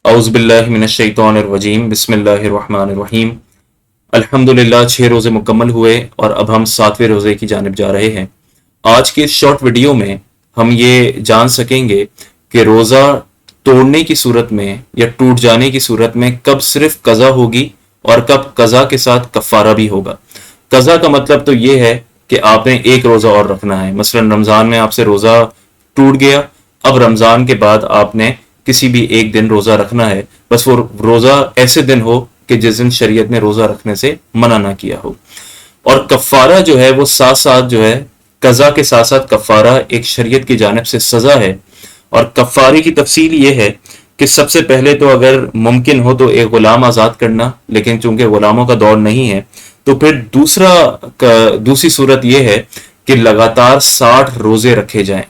اعوذ باللہ من الشیطان الرجیم بسم اللہ الرحمن الرحیم۔ الحمدللہ 6 روزے مکمل ہوئے اور اب ہم 7ویں روزے کی جانب جا رہے ہیں۔ آج کی اس شارٹ ویڈیو میں ہم یہ جان سکیں گے کہ روزہ توڑنے کی صورت میں یا ٹوٹ جانے کی صورت میں کب صرف قضا ہوگی اور کب قضا کے ساتھ کفارہ بھی ہوگا۔ قضا کا مطلب تو یہ ہے کہ آپ نے ایک روزہ اور رکھنا ہے، مثلا رمضان میں آپ سے روزہ ٹوٹ گیا، اب رمضان کے بعد آپ نے کسی بھی ایک دن روزہ رکھنا ہے، بس وہ روزہ ایسے دن ہو کہ جس دن شریعت نے روزہ رکھنے سے منع نہ کیا ہو۔ اور کفارہ جو ہے وہ ساتھ ساتھ جو ہے قضا کے ساتھ ساتھ کفارہ ایک شریعت کی جانب سے سزا ہے۔ اور کفارے کی تفصیل یہ ہے کہ سب سے پہلے تو اگر ممکن ہو تو ایک غلام آزاد کرنا، لیکن چونکہ غلاموں کا دور نہیں ہے تو پھر دوسری صورت یہ ہے کہ لگاتار 60 روزے رکھے جائیں،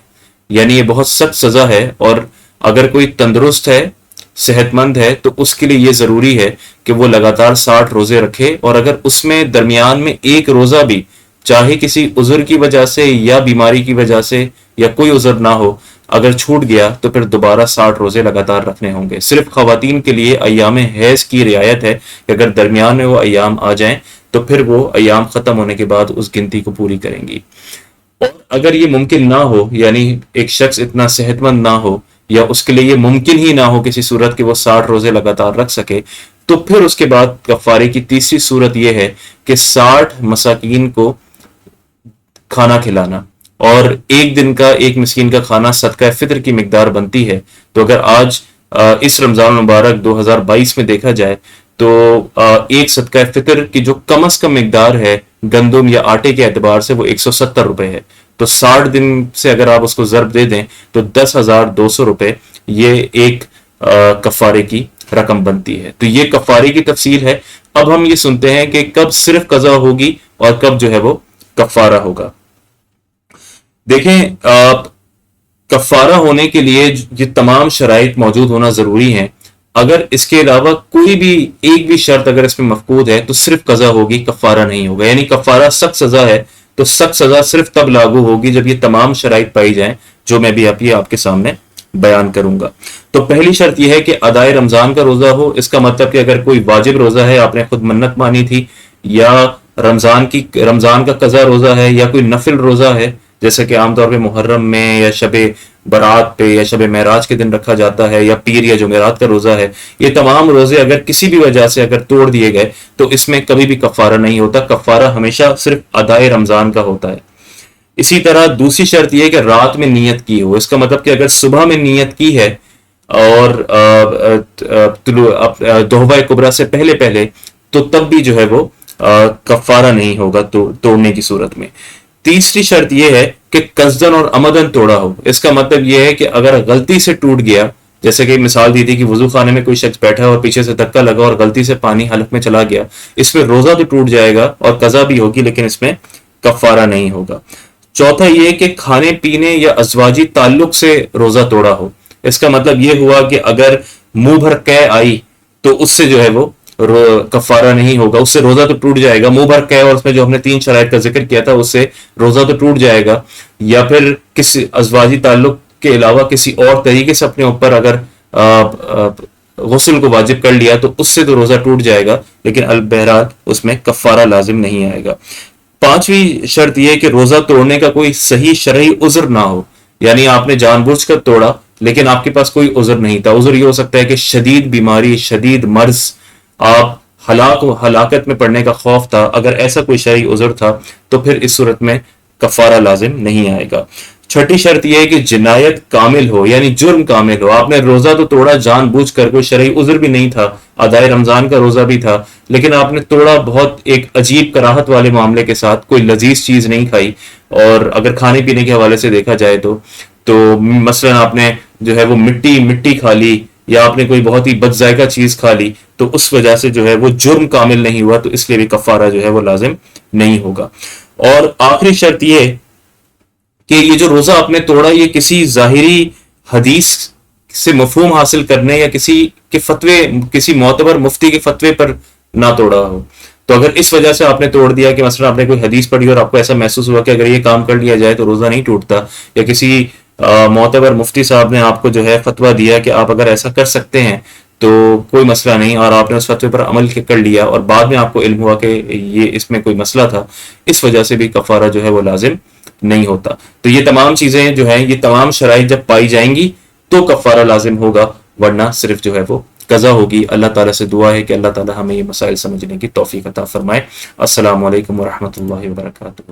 یعنی یہ بہت سخت سزا ہے۔ اور اگر کوئی تندرست ہے، صحت مند ہے، تو اس کے لیے یہ ضروری ہے کہ وہ لگاتار 60 روزے رکھے، اور اگر اس میں درمیان میں ایک روزہ بھی چاہے کسی عذر کی وجہ سے یا بیماری کی وجہ سے یا کوئی عذر نہ ہو اگر چھوٹ گیا تو پھر دوبارہ 60 روزے لگاتار رکھنے ہوں گے۔ صرف خواتین کے لیے ایام حیض کی رعایت ہے کہ اگر درمیان میں وہ ایام آ جائیں تو پھر وہ ایام ختم ہونے کے بعد اس گنتی کو پوری کریں گی۔ اور اگر یہ ممکن نہ ہو، یعنی ایک شخص اتنا صحت مند نہ ہو یا اس کے لیے یہ ممکن ہی نہ ہو کسی صورت کہ وہ 60 روزے لگاتار رکھ سکے، تو پھر اس کے بعد کفارے کی تیسری صورت یہ ہے کہ 60 مساکین کو کھانا کھلانا، اور ایک دن کا ایک مسکین کا کھانا صدقہ فطر کی مقدار بنتی ہے۔ تو اگر آج اس رمضان مبارک 2022 میں دیکھا جائے تو ایک صدقہ فطر کی جو کم از کم مقدار ہے گندم یا آٹے کے اعتبار سے وہ 170 روپے ہے، تو 60 دن سے اگر آپ اس کو ضرب دے دیں تو 10,200 روپے یہ ایک کفارے کی رقم بنتی ہے۔ تو یہ کفارے کی تفصیل ہے۔ اب ہم یہ سنتے ہیں کہ کب صرف قضا ہوگی اور کب جو ہے وہ کفارہ ہوگا۔ دیکھیں، کفارہ ہونے کے لیے یہ تمام شرائط موجود ہونا ضروری ہیں۔ اگر اس کے علاوہ کوئی بھی ایک بھی شرط اگر اس میں مفقود ہے تو صرف قضا ہوگی، کفارہ نہیں ہوگا۔ یعنی کفارہ سخت سزا ہے تو سخت سزا صرف تب لاگو ہوگی جب یہ تمام شرائط پائی جائیں جو میں بھی آپ کے سامنے بیان کروں گا۔ تو پہلی شرط یہ ہے کہ ادائے رمضان کا روزہ ہو۔ اس کا مطلب کہ اگر کوئی واجب روزہ ہے، آپ نے خود منت مانی تھی، یا رمضان کا قضا روزہ ہے، یا کوئی نفل روزہ ہے جیسا کہ عام طور پہ محرم میں یا شب برات پہ یا شب معراج کے دن رکھا جاتا ہے، یا پیر یا جمعرات کا روزہ ہے، یہ تمام روزے اگر کسی بھی وجہ سے اگر توڑ دیے گئے تو اس میں کبھی بھی کفارہ نہیں ہوتا۔ کفارہ ہمیشہ صرف ادائے رمضان کا ہوتا ہے۔ اسی طرح دوسری شرط یہ ہے کہ رات میں نیت کی ہو۔ اس کا مطلب کہ اگر صبح میں نیت کی ہے اور دوحہ کبریٰ سے پہلے تو تب بھی جو ہے وہ کفارہ نہیں ہوگا توڑنے کی صورت میں۔ تیسری شرط یہ ہے کہ قصدن اور عمدن توڑا ہو۔ اس کا مطلب یہ ہے کہ اگر غلطی سے ٹوٹ گیا، جیسے کہ مثال دی تھی کہ وضو خانے میں کوئی شخص بیٹھا اور پیچھے سے دھکا لگا اور غلطی سے پانی حلق میں چلا گیا، اس میں روزہ تو ٹوٹ جائے گا اور قضا بھی ہوگی لیکن اس میں کفارہ نہیں ہوگا۔ چوتھا یہ کہ کھانے پینے یا ازواجی تعلق سے روزہ توڑا ہو۔ اس کا مطلب یہ ہوا کہ اگر منہ بھر قے آئی تو اس سے جو ہے وہ کفارہ نہیں ہوگا، اس سے روزہ تو ٹوٹ جائے گا۔ منہ بھر قے اور اس میں جو ہم نے 3 شرائط کا ذکر کیا تھا اس سے روزہ تو ٹوٹ جائے گا، یا پھر کسی ازواجی تعلق کے علاوہ کسی اور طریقے سے اپنے اوپر اگر غسل کو واجب کر لیا تو اس سے تو روزہ ٹوٹ جائے گا، لیکن البہرحال اس میں کفارہ لازم نہیں آئے گا۔ پانچویں شرط یہ کہ روزہ توڑنے کا کوئی صحیح شرعی عذر نہ ہو، یعنی آپ نے جان بوجھ کر توڑا لیکن آپ کے پاس کوئی عذر نہیں تھا۔ عذر یہ ہو سکتا ہے کہ شدید بیماری، شدید مرض، آپ ہلاکت میں پڑنے کا خوف تھا۔ اگر ایسا کوئی شرعی عذر تھا تو پھر اس صورت میں کفارہ لازم نہیں آئے گا۔ چھٹی شرط یہ ہے کہ جنایت کامل ہو، یعنی جرم کامل ہو۔ آپ نے روزہ تو توڑا جان بوجھ کر، کوئی شرعی عذر بھی نہیں تھا، ادائے رمضان کا روزہ بھی تھا، لیکن آپ نے توڑا بہت ایک عجیب کراہت والے معاملے کے ساتھ، کوئی لذیذ چیز نہیں کھائی۔ اور اگر کھانے پینے کے حوالے سے دیکھا جائے تو مثلا آپ نے جو ہے وہ مٹی کھا لی، یا آپ نے کوئی بہت ہی بد ذائقہ چیز کھا لی، تو اس وجہ سے جو ہے وہ جرم کامل نہیں ہوا، تو اس لیے بھی کفارہ جو ہے وہ لازم نہیں ہوگا۔ اور آخری شرط یہ کہ یہ جو روزہ آپ نے توڑا یہ کسی ظاہری حدیث سے مفہوم حاصل کرنے یا کسی معتبر مفتی کے فتوے پر نہ توڑا ہو۔ تو اگر اس وجہ سے آپ نے توڑ دیا کہ مثلا آپ نے کوئی حدیث پڑھی اور آپ کو ایسا محسوس ہوا کہ اگر یہ کام کر لیا جائے تو روزہ نہیں ٹوٹتا، یا کسی معتبر مفتی صاحب نے آپ کو جو ہے فتویٰ دیا کہ آپ اگر ایسا کر سکتے ہیں تو کوئی مسئلہ نہیں، اور آپ نے اس فتوے پر عمل کر لیا اور بعد میں آپ کو علم ہوا کہ یہ اس میں کوئی مسئلہ تھا، اس وجہ سے بھی کفارہ جو ہے وہ لازم نہیں ہوتا۔ تو یہ تمام چیزیں جو ہیں، یہ تمام شرائط جب پائی جائیں گی تو کفارہ لازم ہوگا، ورنہ صرف جو ہے وہ قضا ہوگی۔ اللہ تعالیٰ سے دعا ہے کہ اللہ تعالیٰ ہمیں یہ مسائل سمجھنے کی توفیق عطا فرمائے۔ السلام علیکم ورحمۃ اللہ وبرکاتہ۔